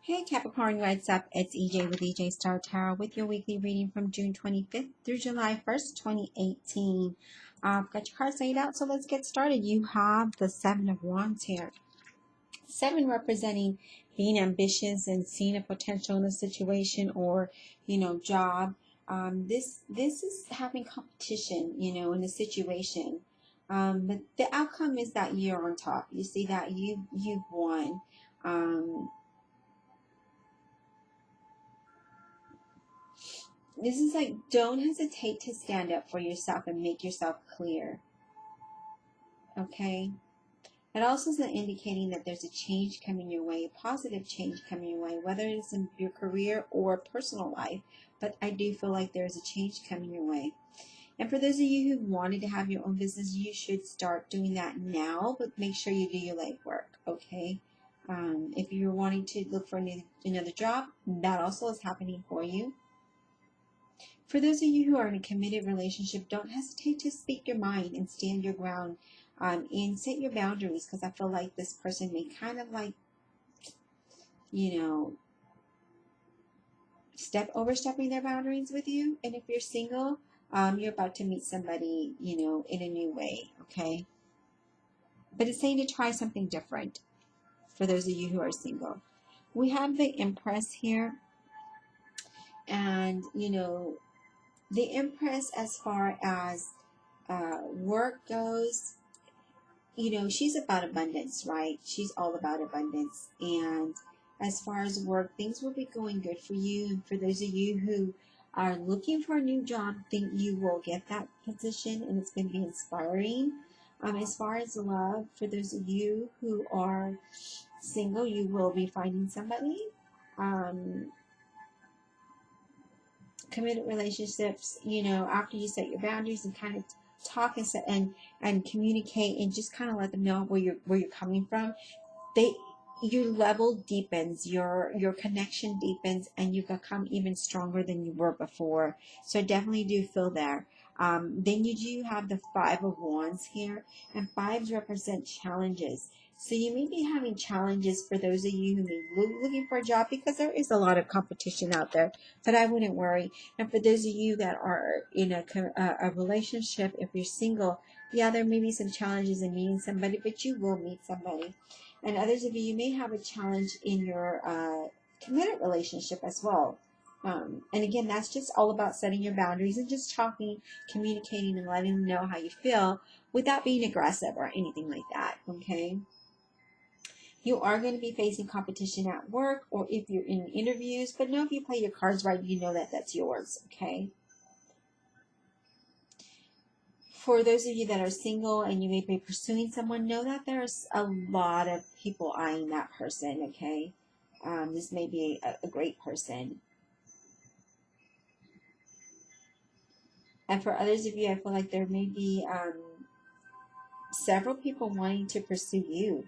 Hey Capricorn, what's up? It's EJ with EJ Star Tarot with your weekly reading from June 25th through July 1st, 2018. I've got your cards laid out, so let's get started. You have the Seven of Wands here. Seven representing being ambitious and seeing a potential in a situation or, job. This is having competition, in a situation. But the outcome is that you're on top. You see that you've won. This is like, don't hesitate to stand up for yourself and make yourself clear. Okay? It also is indicating that there's a change coming your way, a positive change coming your way, whether it's in your career or personal life. But I do feel like there's a change coming your way. And for those of you who wanted to have your own business, you should start doing that now, but make sure you do your legwork, okay? If you're wanting to look for another job, that also is happening for you. For those of you who are in a committed relationship, don't hesitate to speak your mind and stand your ground and set your boundaries, because I feel like this person may kind of like, overstepping their boundaries with you. And if you're single, you're about to meet somebody, in a new way, okay? But it's saying to try something different for those of you who are single. We have the Empress here, and, the Empress, as far as work goes, she's about abundance, right? She's all about abundance. And as far as work, things will be going good for you. And for those of you who are looking for a new job, think you will get that position, and it's going to be inspiring. As far as love, for those of you who are single, you will be finding somebody. Committed relationships, after you set your boundaries and kind of talk and communicate and just kind of let them know where you're coming from, your level deepens, your connection deepens, and you become even stronger than you were before. So definitely do feel there. Then you do have the Five of Wands here, and fives represent challenges. So you may be having challenges for those of you who may be looking for a job, because there is a lot of competition out there, but I wouldn't worry. And for those of you that are in a relationship, if you're single, yeah, there may be some challenges in meeting somebody, but you will meet somebody. And others of you may have a challenge in your committed relationship as well. And again, that's just all about setting your boundaries and just talking, communicating, and letting them know how you feel without being aggressive or anything like that, okay? You are going to be facing competition at work or if you're in interviews, but know if you play your cards right, you know that that's yours, okay? For those of you that are single and you may be pursuing someone, know that there's a lot of people eyeing that person, okay? This may be a great person. And for others of you, I feel like there may be several people wanting to pursue you.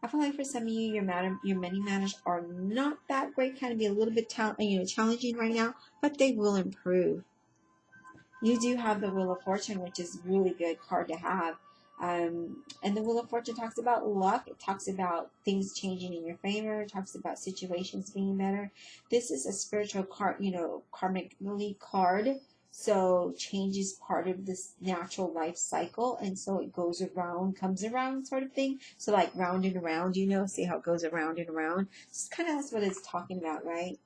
I feel like for some of you, your money matters are not that great, kind of be a little bit challenging right now, but they will improve. You do have the Wheel of Fortune, which is a really good card to have. And the Wheel of Fortune talks about luck. It talks about things changing in your favor. It talks about situations being better. This is a spiritual card, karmically card. So change is part of this natural life cycle. And so it goes around, comes around sort of thing. So like round and around, see how it goes around and around. It's kind of that's what it's talking about, right?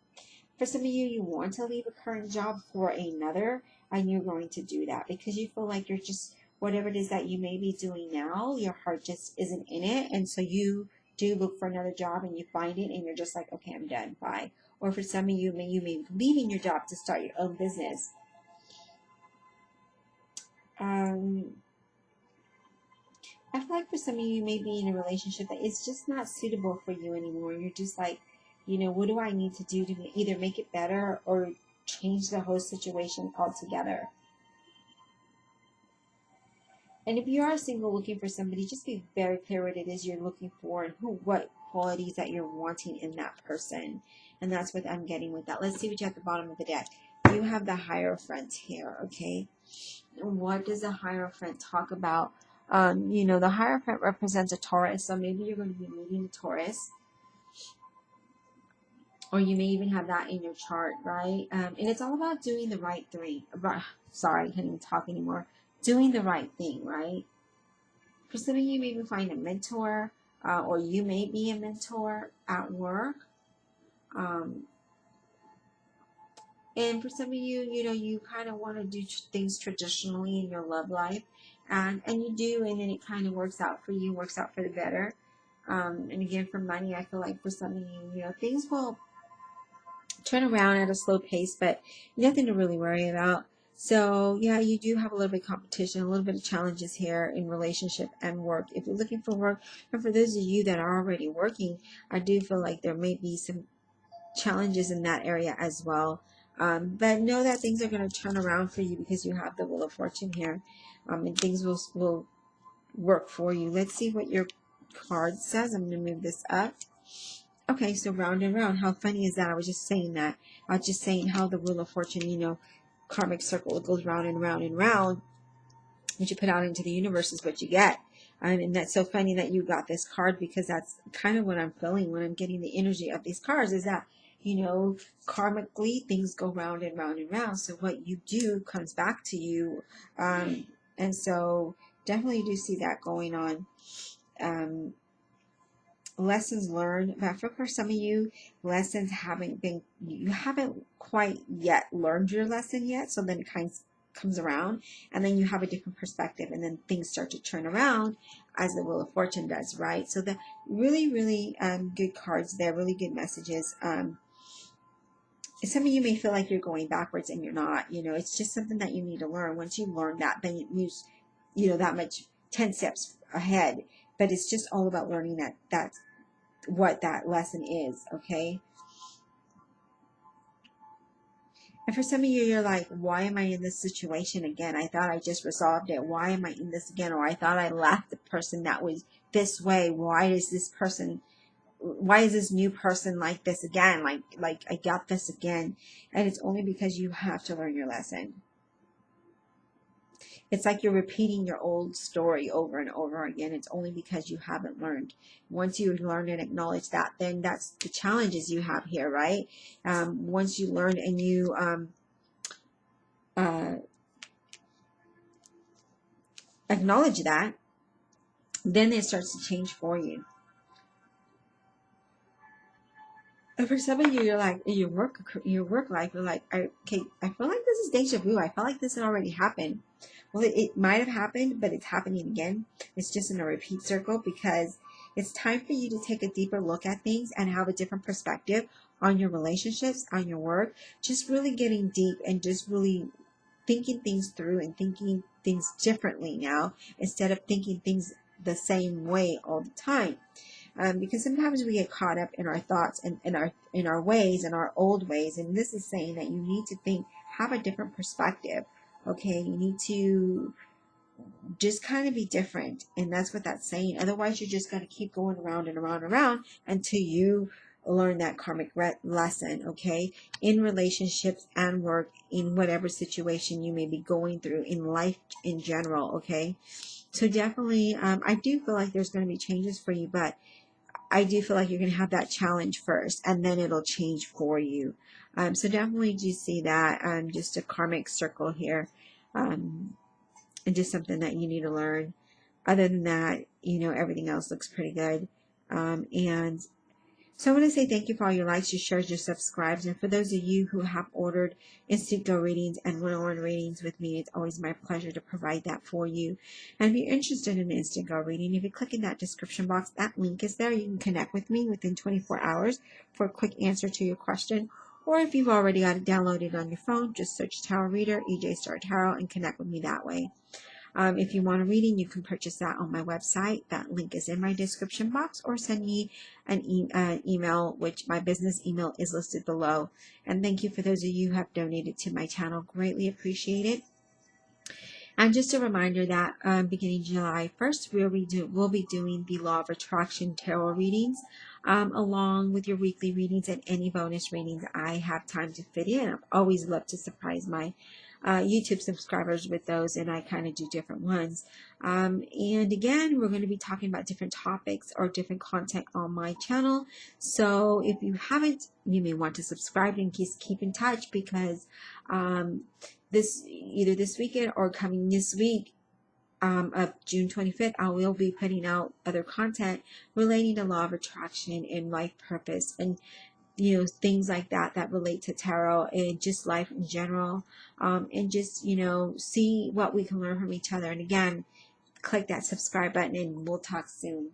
For some of you, you want to leave a current job for another, and you're going to do that because you feel like you're just, whatever it is that you may be doing now, your heart just isn't in it. And so you do look for another job and you find it and you're just like, okay, I'm done, bye. Or for some of you may be leaving your job to start your own business. I feel like for some of you may be in a relationship that it's just not suitable for you anymore. You're just like, what do I need to do to either make it better or change the whole situation altogether? And if you are single looking for somebody, just be very clear what it is you're looking for and what qualities that you're wanting in that person. And that's what I'm getting with that. Let's see what you have at the bottom of the deck. You have the Hierophant here, okay? What does the Hierophant talk about? The Hierophant represents a Taurus, so maybe you're going to be meeting a Taurus. or you may even have that in your chart, right? And it's all about doing the right thing. Sorry, I can't even talk anymore. Doing the right thing, right? For some of you, maybe find a mentor, or you may be a mentor at work. And for some of you, you know, you kind of want to do things traditionally in your love life, and you do, and then it kind of works out for you, works out for the better. And again, for money, I feel like for some of you, you know, things will turn around at a slow pace, but nothing to really worry about. So yeah, you do have a little bit of competition, a little bit of challenges here in relationship and work. If you're looking for work, and for those of you that are already working, I do feel like there may be some challenges in that area as well. But know that things are going to turn around for you because you have the Wheel of Fortune here, and things will work for you. Let's see what your card says. I'm going to move this up. Okay, so round and round. How funny is that? I was just saying that. I was just saying how the Wheel of Fortune, you know, karmic circle, it goes round and round and round. What you put out into the universe is what you get. And that's so funny that you got this card, because that's kind of what I'm feeling when I'm getting the energy of these cards, is that, you know, karmically things go round and round and round. So what you do comes back to you. And so definitely do see that going on. Lessons learned, but for some of you, lessons you haven't quite yet learned your lesson yet, so then it kind of comes around, and then you have a different perspective, and then things start to turn around as the Wheel of Fortune does, right? So the really good cards there, really good messages. Some of you may feel like you're going backwards, and you're not. You know, it's just something that you need to learn. Once you learn that, then it moves, you know, that much 10 steps ahead. But it's just all about learning that's what that lesson is, okay? And for some of you, you're like, why am I in this situation again? I thought I just resolved it. Why am I in this again? Or I thought I left the person that was this way. Why is this new person like this again? Like I got this again. And it's only because you have to learn your lesson. It's like you're repeating your old story over and over again. It's only because you haven't learned. Once you learn and acknowledge that, then that's the challenges you have here, right? Once you learn and you acknowledge that, then it starts to change for you. And for some of you, you're like, in your work life, you're like, okay, I feel like this is deja vu. I feel like this had already happened. Well, it might have happened, but it's happening again. It's just in a repeat circle, because it's time for you to take a deeper look at things and have a different perspective on your relationships, on your work. Just really getting deep and just really thinking things through and thinking things differently now, instead of thinking things the same way all the time. Because sometimes we get caught up in our thoughts and in our ways and our old ways. And this is saying that you need to have a different perspective. Okay, you need to just kind of be different, and that's what that's saying. Otherwise, you're just going to keep going around and around and around until you learn that karmic lesson. Okay, in relationships and work, in whatever situation you may be going through in life in general. Okay, so definitely, I do feel like there's going to be changes for you, but I do feel like you're going to have that challenge first, and then it'll change for you. So definitely do see that. Just a karmic circle here, and just something that you need to learn. Other than that, you know, everything else looks pretty good. And so I want to say thank you for all your likes, your shares, your subscribes. And for those of you who have ordered InstantGo readings and one-on-one readings with me, it's always my pleasure to provide that for you. And if you're interested in an InstantGo reading, if you click in that description box, that link is there. You can connect with me within 24 hours for a quick answer to your question. Or if you've already got it downloaded on your phone, just search Tarot Reader, EJ Star Tarot, and connect with me that way. If you want a reading, you can purchase that on my website. That link is in my description box, or send me an email, which my business email is listed below. And thank you for those of you who have donated to my channel. Greatly appreciate it. And just a reminder that beginning July 1st, we'll be doing the Law of Attraction Tarot readings, along with your weekly readings and any bonus readings I have time to fit in. I always love to surprise my YouTube subscribers with those, and I kind of do different ones. And again, we're going to be talking about different topics or different content on my channel. So if you haven't, you may want to subscribe and just keep in touch, because either this weekend or coming this week, of June 25th, I will be putting out other content relating to law of attraction and life purpose, and things like that that relate to tarot and just life in general, and just see what we can learn from each other. And again, click that subscribe button, and we'll talk soon.